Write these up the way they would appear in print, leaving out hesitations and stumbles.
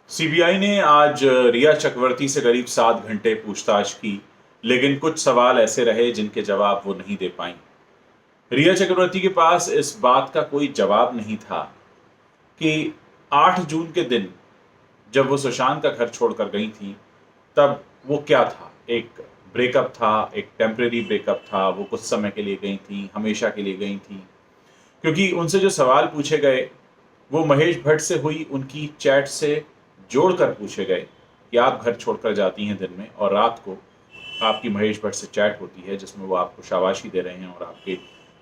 CBI ने आज रिया चक्रवर्ती से करीब 7 घंटे पूछताछ की, लेकिन कुछ सवाल ऐसे रहे जिनके जवाब वो नहीं दे पाई। रिया चक्रवर्ती के पास इस बात का कोई जवाब नहीं था कि 8 जून के दिन जब वो सुशांत का घर छोड़कर गई थी, तब वो क्या था? एक ब्रेकअप था, एक टेम्परेरी ब्रेकअप था, वो कुछ समय के लिए गई थी, हमेशा के लिए गई थी। क्योंकि उनसे जो सवाल पूछे गए, वो महेश भट्ट से हुई उनकी चैट से जोड़कर पूछे गए कि आप घर छोड़कर जाती हैं दिन में और रात को आपकी महेश भट्ट से चैट होती है जिसमें वो आपको शाबाशी दे रहे हैं और आपके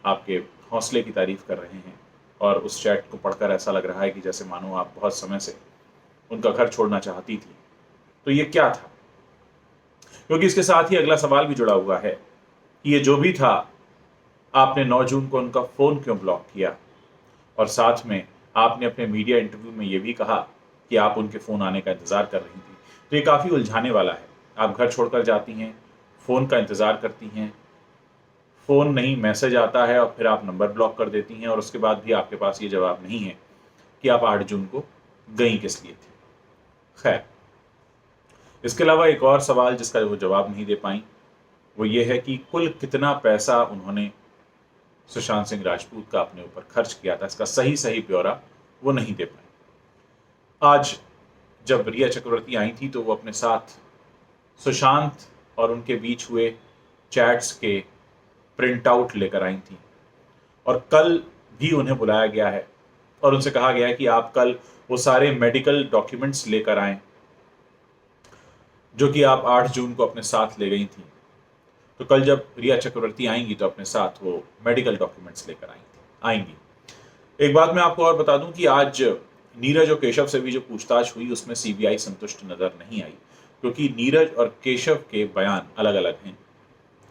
आपके हौसले की तारीफ कर रहे हैं, और उस चैट को पढ़कर ऐसा लग रहा है कि जैसे मानो आप बहुत समय से उनका घर छोड़ना चाहती थी। तो ये क्या था? क्योंकि इसके साथ ही अगला सवाल भी जुड़ा हुआ है कि ये जो भी था, आपने 9 जून को उनका फ़ोन क्यों ब्लॉक किया? और साथ में आपने अपने मीडिया इंटरव्यू में ये भी कहा कि आप उनके फ़ोन आने का इंतज़ार कर रही थी। तो ये काफ़ी उलझाने वाला है। आप घर छोड़कर जाती हैं, फ़ोन का इंतज़ार करती हैं, फ़ोन नहीं मैसेज आता है और फिर आप नंबर ब्लॉक कर देती हैं, और उसके बाद भी आपके पास ये जवाब नहीं है कि आप 8 जून को गई किस लिए थी। खैर, इसके अलावा एक और सवाल जिसका वो जवाब नहीं दे पाई, वो ये है कि कुल कितना पैसा उन्होंने सुशांत सिंह राजपूत का अपने ऊपर खर्च किया था। इसका सही ब्यौरा वो नहीं दे पाई। आज जब रिया चक्रवर्ती आई थी तो वो अपने साथ सुशांत और उनके बीच हुए चैट्स के प्रिंट आउट लेकर आई थी, और कल भी उन्हें बुलाया गया है और उनसे कहा गया है कि आप कल वो सारे मेडिकल डॉक्यूमेंट्स लेकर आएं जो कि आप 8 जून को अपने साथ ले गई थी। तो कल जब रिया चक्रवर्ती आएंगी तो अपने साथ वो मेडिकल डॉक्यूमेंट्स लेकर आएंगी। एक बात मैं आपको और बता दूं कि आज नीरज और केशव से भी जो पूछताछ हुई उसमें सीबीआई संतुष्ट नजर नहीं आई, क्योंकि नीरज और केशव के बयान अलग अलग हैं।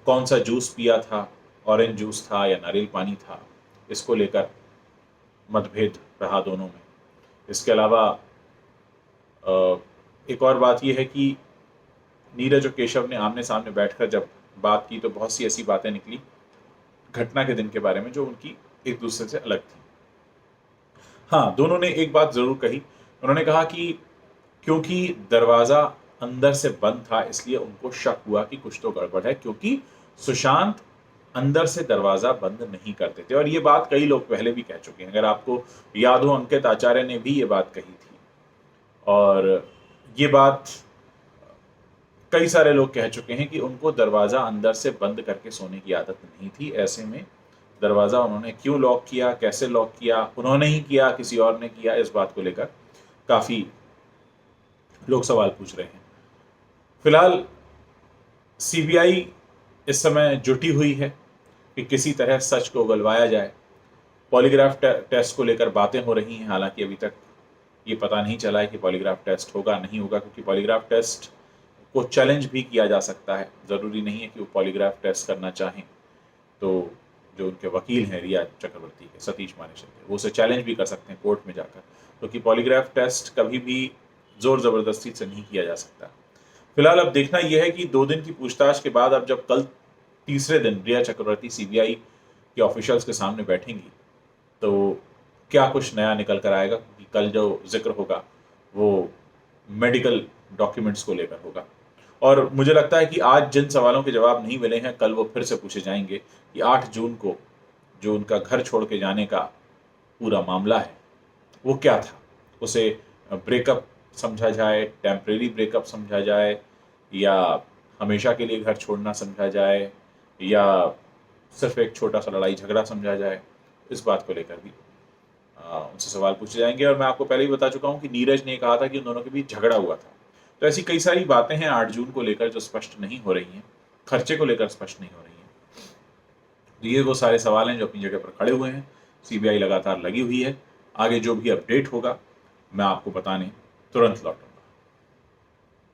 कौन सा जूस पिया था, ऑरेंज जूस था या नारियल पानी था, इसको लेकर मतभेद रहा दोनों में। इसके अलावा एक और बात यह है कि नीरज और केशव ने आमने सामने बैठकर जब बात की तो बहुत सी ऐसी बातें निकली घटना के दिन के बारे में जो उनकी एक दूसरे से अलग थी। हाँ, दोनों ने एक बात जरूर कही। उन्होंने कहा कि क्योंकि दरवाजा अंदर से बंद था इसलिए उनको शक हुआ कि कुछ तो गड़बड़ है, क्योंकि सुशांत अंदर से दरवाजा बंद नहीं करते थे। और ये बात कई लोग पहले भी कह चुके हैं। अगर आपको याद हो, अंकित आचार्य ने भी ये बात कही थी, और ये बात कई सारे लोग कह चुके हैं कि उनको दरवाजा अंदर से बंद करके सोने की आदत नहीं थी। ऐसे में दरवाजा उन्होंने क्यों लॉक किया, कैसे लॉक किया, उन्होंने ही किया, किसी और ने किया, इस बात को लेकर काफी लोग सवाल पूछ रहे हैं। फिलहाल सीबीआई इस समय जुटी हुई है कि किसी तरह सच को उगलवाया जाए। पॉलीग्राफ टेस्ट को लेकर बातें हो रही हैं, हालांकि अभी तक ये पता नहीं चला है कि पॉलीग्राफ टेस्ट होगा नहीं होगा, क्योंकि पॉलीग्राफ टेस्ट को चैलेंज भी किया जा सकता है। ज़रूरी नहीं है कि वो पॉलीग्राफ टेस्ट करना चाहें। तो जो उनके वकील हैं रिया चक्रवर्ती के, सतीश मानेसर के, वो उसे चैलेंज भी कर सकते हैं कोर्ट में जाकर, क्योंकि पॉलीग्राफ टेस्ट कभी भी ज़ोर ज़बरदस्ती से नहीं किया जा सकता। फिलहाल अब देखना यह है कि 2 दिन की पूछताछ के बाद अब जब कल तीसरे दिन रिया चक्रवर्ती सीबीआई के ऑफिशियल्स के सामने बैठेंगी तो क्या कुछ नया निकल कर आएगा, क्योंकि कल जो जिक्र होगा वो मेडिकल डॉक्यूमेंट्स को लेकर होगा। और मुझे लगता है कि आज जिन सवालों के जवाब नहीं मिले हैं, कल वो फिर से पूछे जाएंगे कि 8 जून को जो उनका घर छोड़ के जाने का पूरा मामला है वो क्या था। उसे ब्रेकअप समझा जाए, टेम्परेरी ब्रेकअप समझा जाए, या हमेशा के लिए घर छोड़ना समझा जाए, या सिर्फ एक छोटा सा लड़ाई झगड़ा समझा जाए, इस बात को लेकर भी उनसे सवाल पूछे जाएंगे। और मैं आपको पहले ही बता चुका हूं कि नीरज ने कहा था कि उन दोनों के बीच झगड़ा हुआ था। तो ऐसी कई सारी बातें हैं 8 जून को लेकर जो स्पष्ट नहीं हो रही हैं, खर्चे को लेकर स्पष्ट नहीं हो रही हैं। तो ये वो सारे सवाल हैं जो अपनी जगह पर खड़े हुए हैं। सीबीआई लगातार लगी हुई है। आगे जो भी अपडेट होगा मैं आपको बताने तुरंत लौटूंगा।